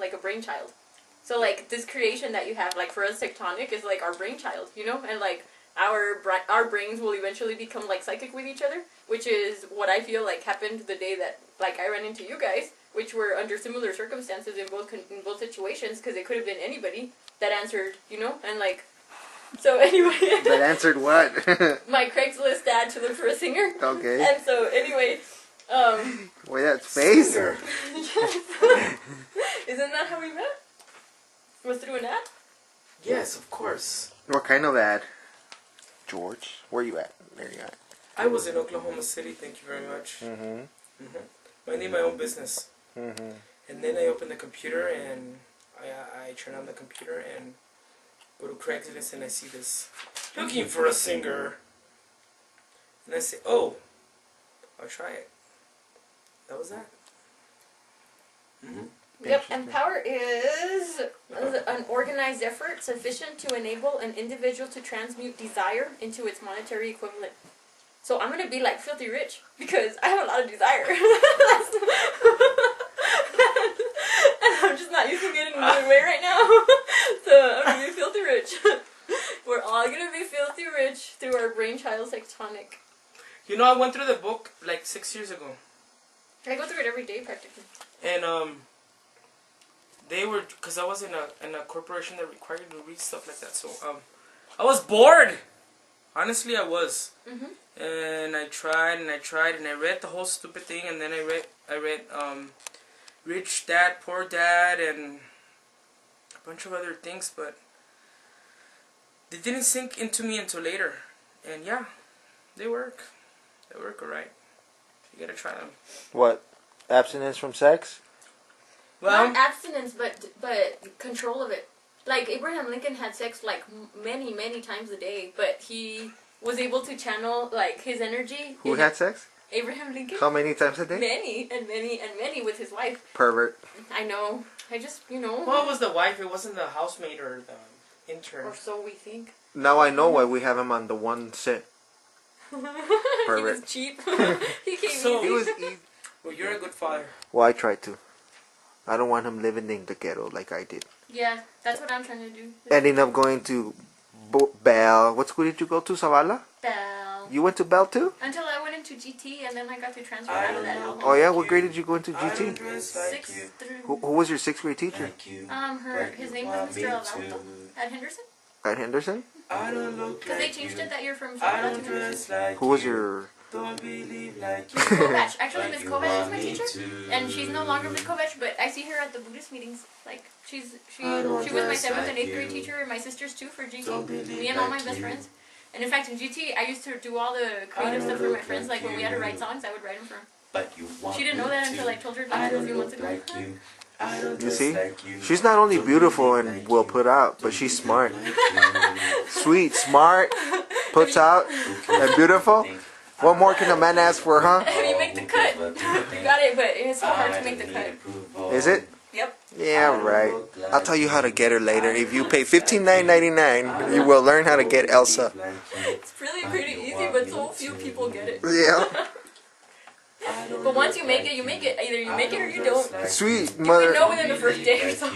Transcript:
like a brainchild. So like this creation that you have, like for us, tectonic is like our brainchild, you know, and like our brains will eventually become like psychic with each other, which is what I feel like happened the day that like I ran into you guys, which were under similar circumstances in both situations, because it could have been anybody that answered, you know, and like. So anyway. That answered what? My Craigslist ad to look for a singer. Okay. And so anyway. Wait, that's face? Yes. Isn't that how we met? Was through an ad? Yes, of course. What kind of ad? George, where you at? There you at. I was in Oklahoma City, thank you very much. Minding my own business. And then I opened the computer and I turn on the computer and go to Craigslist and I see this, looking for a singer. And I say, oh, I'll try it. That was that. Yep, and power is an organized effort sufficient to enable an individual to transmute desire into its monetary equivalent. So I'm going to be like filthy rich because I have a lot of desire. And I'm just not using it in another way right now. So I'm going to be filthy rich. We're all going to be filthy rich through our brainchild tectonic. You know, I went through the book like 6 years ago. I go through it every day practically. And they were, because I was in a corporation that required you to read stuff like that. So I was bored. Honestly, I was. And I tried and I tried and I read the whole stupid thing, and then I read Rich Dad, Poor Dad, and a bunch of other things, but they didn't sink into me until later. And yeah, they work. They work alright. You gotta try them. What? Abstinence from sex? Well, not abstinence, but control of it. Like Abraham Lincoln had sex like many times a day, but he was able to channel like his energy. Who had sex? Abraham Lincoln. How many times a day? Many with his wife. Pervert. I know. I just, you know. well, it was the wife. It wasn't the housemaid or the intern. Or so we think. Now I know why we have him on the one sit. He was cheap. He came So- easy. He was easy. Well, you're a good father. Well, I tried to. I don't want him living in the ghetto like I did. Yeah, that's what I'm trying to do. Ending up going to Bell. What school did you go to, Zavala? Bell. You went to Bell too? Until I went into GT, and then I got to transfer out of that. Oh yeah? What grade did you go into GT? 6th through. Who was your 6th grade teacher? His name was Mr. Alauto at Henderson. At Henderson? Because they changed it that year from Zavala to Henderson. Who was your... Miss Kovach. Actually, Miss Kovach is my teacher, and she's no longer Miss Kovach, but I see her at the Buddhist meetings. Like she was my 7th and 8th grade teacher, and my sisters too for GT. Me and all my best friends. And in fact, in GT, I used to do all the creative stuff for my friends. Like when we had to write songs, I would write them for them. She didn't know that until I told her about it a few months ago. You see? She's not only beautiful and well put out, but she's smart. Sweet, smart, puts out, and beautiful. What more can a man ask for, huh? You make the cut. You got it, but it's so hard to make the cut. Is it? Yep. Yeah, right. I'll tell you how to get her later. If you pay $15.99, you will learn how to get Elsa. It's really pretty easy, but so few people get it. Yeah. But once you make it, you make it. Either you make it or you don't. Sweet You mother. can know within the first day or so.